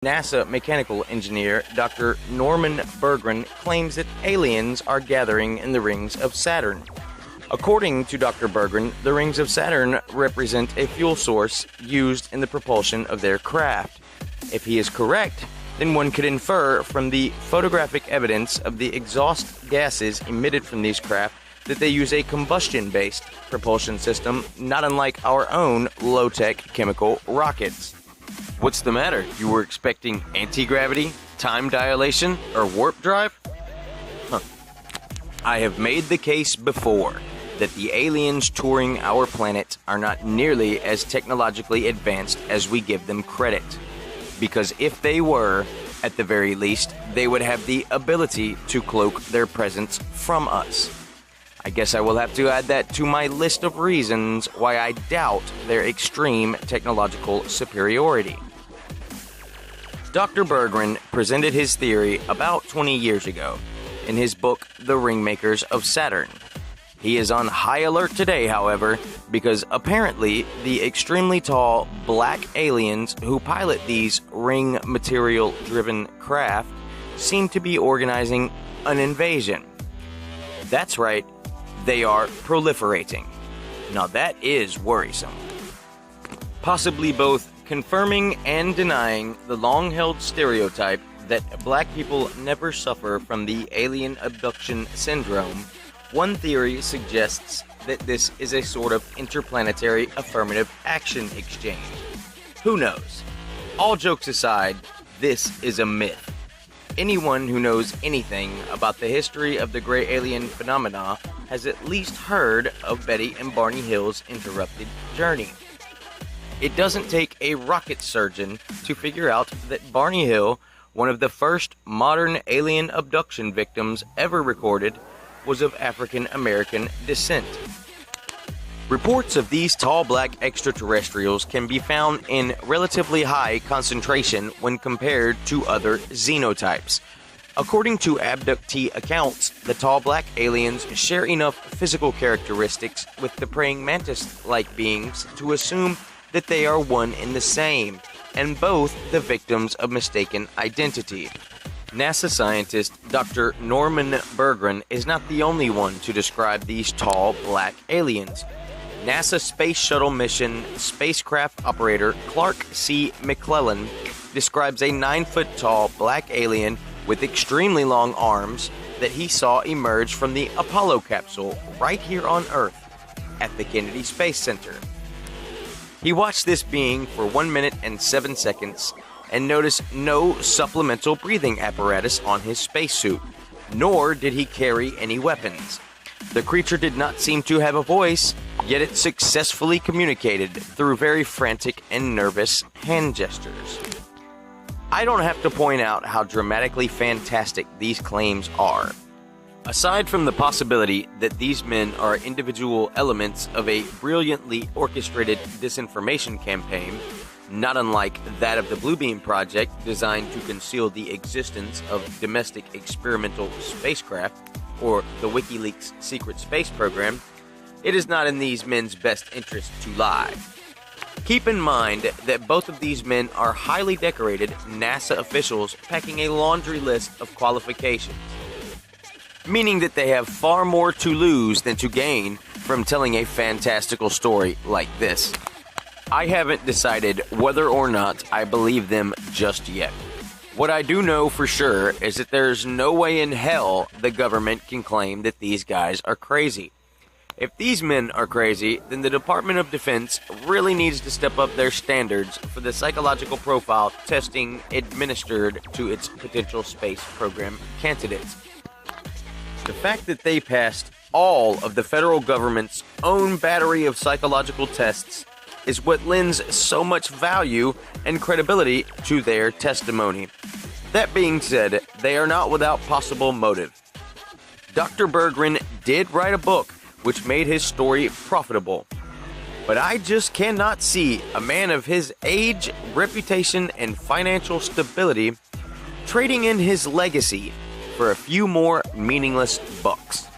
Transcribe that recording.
NASA mechanical engineer Dr. Norman Berggren claims that aliens are gathering in the rings of Saturn. According to Dr. Berggren, the rings of Saturn represent a fuel source used in the propulsion of their craft. If he is correct, then one could infer from the photographic evidence of the exhaust gases emitted from these craft that they use a combustion-based propulsion system, not unlike our own low-tech chemical rockets. What's the matter? You were expecting anti-gravity, time dilation, or warp drive? I have made the case before that the aliens touring our planet are not nearly as technologically advanced as we give them credit. Because if they were, at the very least, they would have the ability to cloak their presence from us. I guess I will have to add that to my list of reasons why I doubt their extreme technological superiority. Dr. Berggren presented his theory about 20 years ago in his book, The Ringmakers of Saturn. He is on high alert today, however, because apparently the extremely tall black aliens who pilot these ring material-driven craft seem to be organizing an invasion. That's right, they are proliferating. Now that is worrisome. Possibly both confirming and denying the long-held stereotype that black people never suffer from the alien abduction syndrome, one theory suggests that this is a sort of interplanetary affirmative action exchange. Who knows? All jokes aside, this is a myth. Anyone who knows anything about the history of the gray alien phenomena has at least heard of Betty and Barney Hill's interrupted journey. It doesn't take a rocket surgeon to figure out that Barney Hill, one of the first modern alien abduction victims ever recorded, was of African American descent. Reports of these tall black extraterrestrials can be found in relatively high concentration when compared to other xenotypes. According to abductee accounts, the tall black aliens share enough physical characteristics with the praying mantis-like beings to assume that they are one and the same, and both the victims of mistaken identity. NASA scientist Dr. Norman Berggren is not the only one to describe these tall black aliens. NASA Space Shuttle mission spacecraft operator Clark C. McClellan describes a 9-foot-tall black alien with extremely long arms that he saw emerge from the Apollo capsule right here on Earth at the Kennedy Space Center. He watched this being for 1 minute and 7 seconds and noticed no supplemental breathing apparatus on his spacesuit, nor did he carry any weapons. The creature did not seem to have a voice, yet it successfully communicated through very frantic and nervous hand gestures. I don't have to point out how dramatically fantastic these claims are. Aside from the possibility that these men are individual elements of a brilliantly orchestrated disinformation campaign, not unlike that of the Bluebeam Project designed to conceal the existence of domestic experimental spacecraft, or the WikiLeaks secret space program, it is not in these men's best interest to lie. Keep in mind that both of these men are highly decorated NASA officials packing a laundry list of qualifications, meaning that they have far more to lose than to gain from telling a fantastical story like this. I haven't decided whether or not I believe them just yet. What I do know for sure is that there's no way in hell the government can claim that these guys are crazy. If these men are crazy, then the Department of Defense really needs to step up their standards for the psychological profile testing administered to its potential space program candidates. The fact that they passed all of the federal government's own battery of psychological tests is what lends so much value and credibility to their testimony. That being said, they are not without possible motive. Dr. Berggren did write a book which made his story profitable, but I just cannot see a man of his age, reputation, and financial stability trading in his legacy for a few more meaningless bucks.